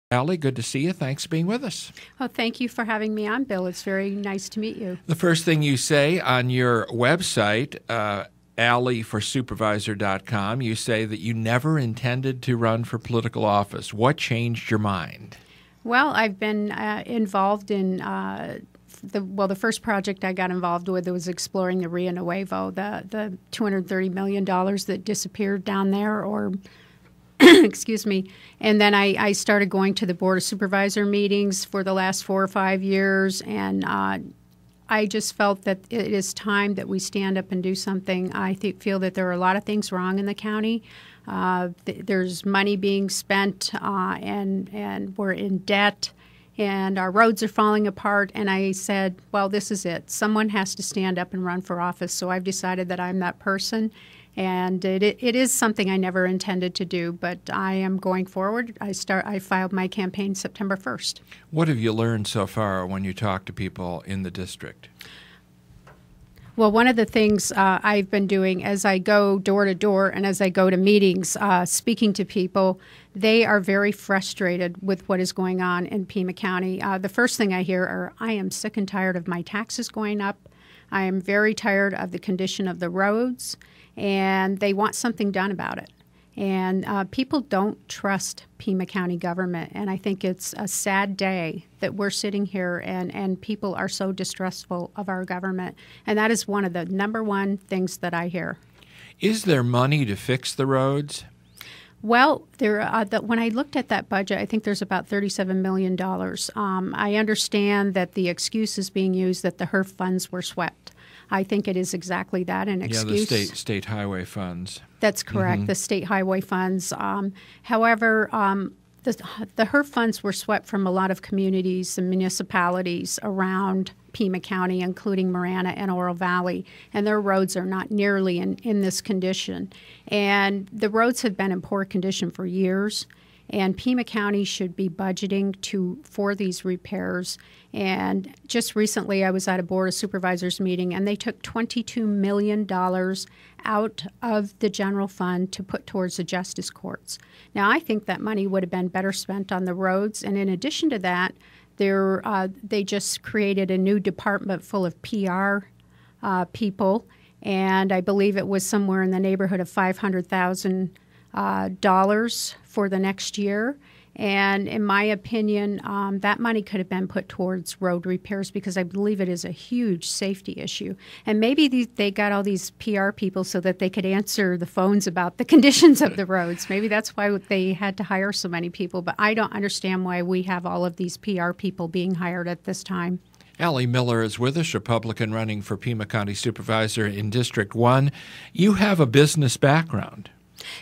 Allie, good to see you. Thanks for being with us. Oh, thank you for having me on, Bill. It's very nice to meet you. The first thing you say on your website, allieforsupervisor.com, you say that you never intended to run for political office. What changed your mind? Well, I've been involved in the first project I got involved with was exploring the Rio Nuevo, the $230 million that disappeared down there, or excuse me. And then I started going to the Board of Supervisor meetings for the last 4 or 5 years, and I just felt that it is time that we stand up and do something. I feel that there are a lot of things wrong in the county. There's money being spent, and we're in debt, and our roads are falling apart. And I said, well, this is it. Someone has to stand up and run for office. So I've decided that I'm that person. And it is something I never intended to do, but I am going forward. I filed my campaign September 1st. What have you learned so far when you talk to people in the district? Well, one of the things I've been doing as I go door to door and as I go to meetings, speaking to people, they are very frustrated with what is going on in Pima County. The first thing I hear are, I am sick and tired of my taxes going up. I am very tired of the condition of the roads, and they want something done about it. And people don't trust Pima County government, and I think it's a sad day that we're sitting here and people are so distrustful of our government. And that is one of the number one things that I hear. Is there money to fix the roads? Well, when I looked at that budget, I think there's about $37 million. I understand that the excuse is being used that the HERF funds were swept. I think it is exactly that, an excuse. Yeah, the state highway funds. That's correct, the state highway funds. However, the HERF funds were swept from a lot of communities and municipalities around Pima County, including Marana and Oro Valley, and their roads are not nearly in this condition. And the roads have been in poor condition for years, and Pima County should be budgeting for these repairs. And just recently I was at a Board of Supervisors meeting, and they took $22 million out of the general fund to put towards the justice courts. Now, I think that money would have been better spent on the roads, and in addition to that, they just created a new department full of PR people, and I believe it was somewhere in the neighborhood of $500,000 for the next year. And in my opinion, that money could have been put towards road repairs, because I believe it is a huge safety issue. And maybe they got all these PR people so that they could answer the phones about the conditions of the roads. Maybe that's why they had to hire so many people. But I don't understand why we have all of these PR people being hired at this time. Allie Miller is with us, Republican running for Pima County Supervisor in District 1. You have a business background.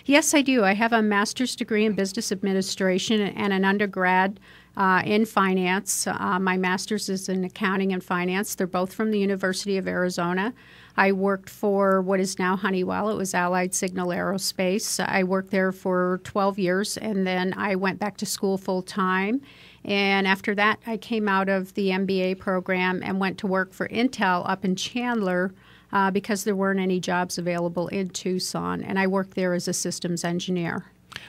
Yes, I do. I have a master's degree in business administration and an undergrad in finance. My master's is in accounting and finance. They're both from the University of Arizona. I worked for what is now Honeywell. It was Allied Signal Aerospace. I worked there for 12 years, and then I went back to school full time. And after that, I came out of the MBA program and went to work for Intel up in Chandler, because there weren't any jobs available in Tucson, and I worked there as a systems engineer.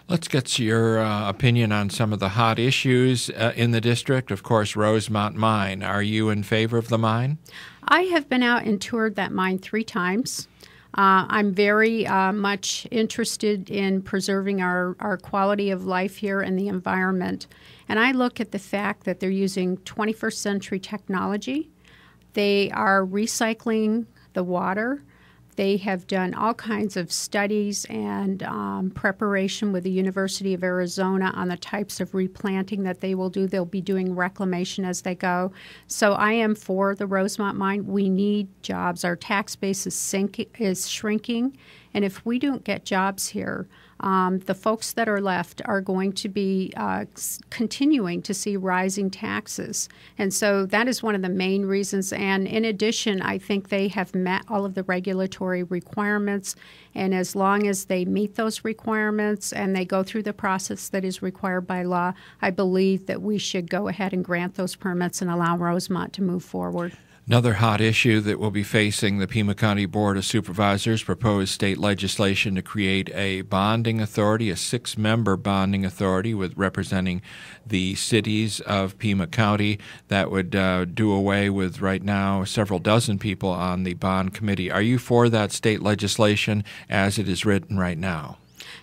Let's get to your opinion on some of the hot issues in the district. Of course, Rosemont Mine. Are you in favor of the mine? I have been out and toured that mine 3 times. I'm very much interested in preserving our quality of life here and the environment. And I look at the fact that they're using 21st century technology. They are recycling the water. They have done all kinds of studies and preparation with the University of Arizona on the types of replanting that they will do. They'll be doing reclamation as they go. So I am for the Rosemont mine. We need jobs. Our tax base is shrinking, and if we don't get jobs here, the folks that are left are going to be continuing to see rising taxes. And so that is one of the main reasons. And in addition, I think they have met all of the regulatory requirements. And as long as they meet those requirements and they go through the process that is required by law, I believe that we should go ahead and grant those permits and allow Rosemont to move forward. Another hot issue that will be facing the Pima County Board of Supervisors proposed state legislation to create a bonding authority, a 6-member bonding authority with representing the cities of Pima County that would do away with right now several dozen people on the bond committee. Are you for that state legislation as it is written right now?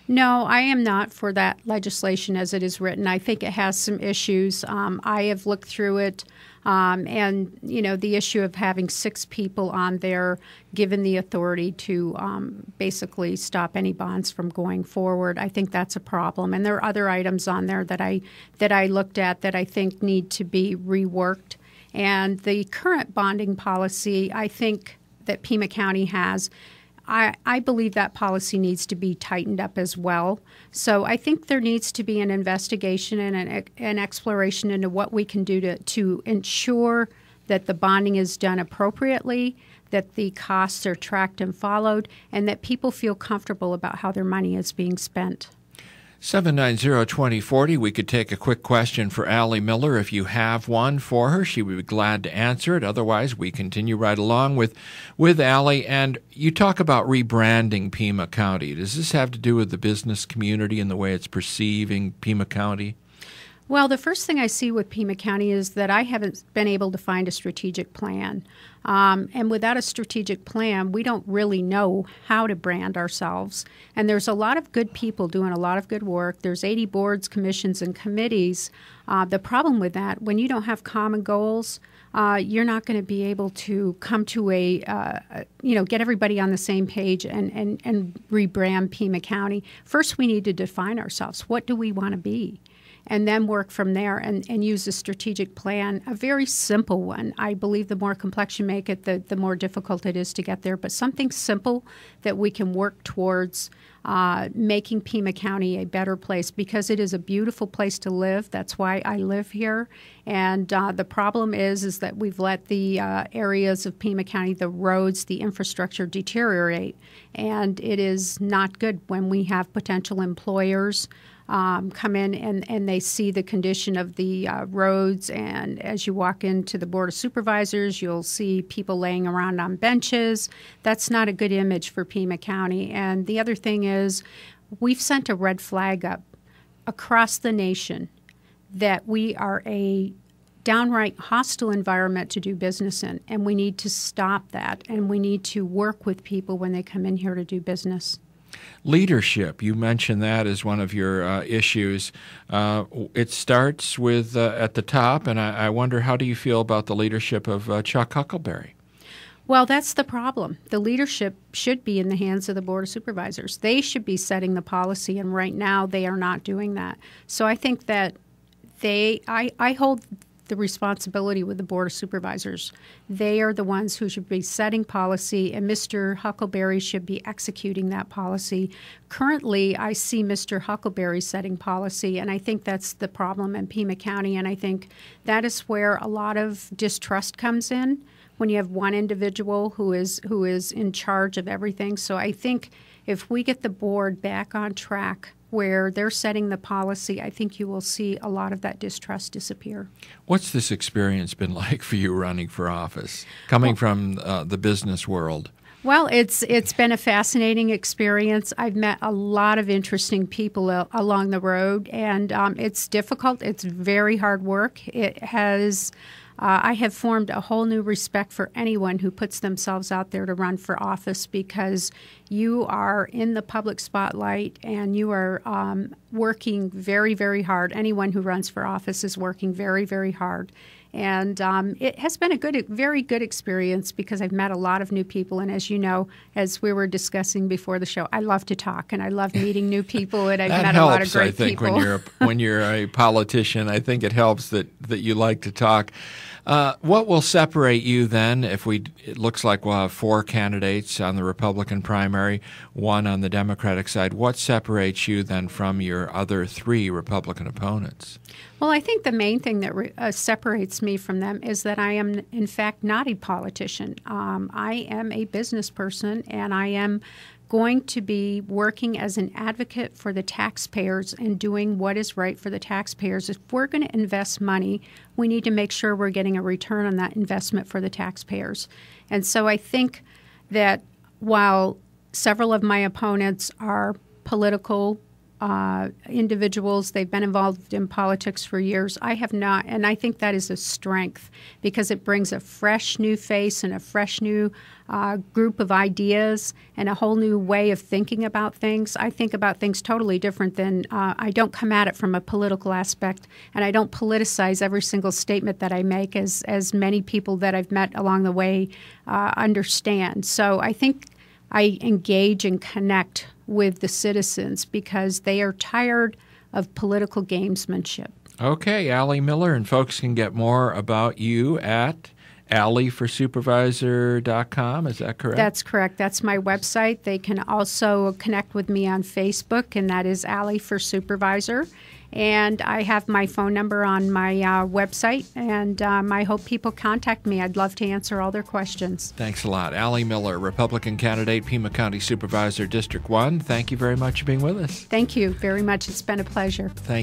No, I am not for that legislation as it is written. I think it has some issues. I have looked through it. And, the issue of having 6 people on there given the authority to basically stop any bonds from going forward, I think that's a problem. And there are other items on there that I looked at that I think need to be reworked. And the current bonding policy, I think, that Pima County has, I believe that policy needs to be tightened up as well. So I think there needs to be an investigation and an exploration into what we can do to ensure that the bonding is done appropriately, that the costs are tracked and followed, and that people feel comfortable about how their money is being spent. 790-2040. We could take a quick question for Allie Miller. If you have one for her, she would be glad to answer it. Otherwise, we continue right along with Allie. And you talk about rebranding Pima County. Does this have to do with the business community and the way it's perceiving Pima County? Well, the first thing I see with Pima County is that I haven't been able to find a strategic plan. And without a strategic plan, we don't really know how to brand ourselves. And there's a lot of good people doing a lot of good work. There's 80 boards, commissions, and committees. The problem with that, when you don't have common goals, you're not going to be able to come to get everybody on the same page and rebrand Pima County. First, we need to define ourselves. What do we want to be? And then work from there and use a strategic plan, a very simple one. I believe the more complex you make it, the more difficult it is to get there. But something simple that we can work towards making Pima County a better place, because it is a beautiful place to live. That's why I live here. And the problem is that we've let the areas of Pima County, the roads, the infrastructure deteriorate. And it is not good when we have potential employers come in and they see the condition of the roads. And as you walk into the Board of Supervisors, you'll see people laying around on benches. That's not a good image for Pima County. And the other thing is, we've sent a red flag up across the nation that we are a downright hostile environment to do business in, and we need to stop that, and we need to work with people when they come in here to do business. Leadership, you mentioned that as one of your issues. It starts with at the top, and I wonder, how do you feel about the leadership of Chuck Huckleberry? Well, that's the problem. The leadership should be in the hands of the Board of Supervisors. They should be setting the policy, and right now they are not doing that. So I think that I hold the responsibility with the Board of Supervisors. They are the ones who should be setting policy, and Mr. Huckleberry should be executing that policy. Currently, I see Mr. Huckleberry setting policy, and I think that's the problem in Pima County, and I think that is where a lot of distrust comes in, when you have one individual who is in charge of everything. So I think if we get the board back on track where they're setting the policy, I think you will see a lot of that distrust disappear. What's this experience been like for you running for office, coming from the business world? Well, it's been a fascinating experience. I've met a lot of interesting people along the road, and it's difficult. It's very hard work. I have formed a whole new respect for anyone who puts themselves out there to run for office, because you are in the public spotlight and you are working very, very hard. Anyone who runs for office is working very, very hard. And it has been a very good experience, because I've met a lot of new people. And as you know, as we were discussing before the show, I love to talk and I love meeting new people, and I've met a lot of great people. I think when you're a politician, I think it helps that you like to talk. What will separate you then, it looks like we'll have 4 candidates on the Republican primary, 1 on the Democratic side. What separates you then from your other 3 Republican opponents? Well, I think the main thing that separates me from them is that I am, in fact, not a politician. I am a business person, and I am going to be working as an advocate for the taxpayers and doing what is right for the taxpayers. If we're going to invest money, we need to make sure we're getting a return on that investment for the taxpayers. And so I think that while several of my opponents are political individuals, they've been involved in politics for years, I have not, and I think that is a strength because it brings a fresh new face and a fresh new group of ideas and a whole new way of thinking about things. I think about things totally different than, I don't come at it from a political aspect, and I don't politicize every single statement that I make, as many people that I've met along the way understand. So I think I engage and connect with the citizens because they are tired of political gamesmanship. Okay, Allie Miller, and folks can get more about you at allieforsupervisor.com. Is that correct? That's correct. That's my website. They can also connect with me on Facebook, and that is Allie for Supervisor. And I have my phone number on my website, and I hope people contact me. I'd love to answer all their questions. Thanks a lot. Allie Miller, Republican candidate, Pima County Supervisor, District 1. Thank you very much for being with us. Thank you very much. It's been a pleasure. Thank you.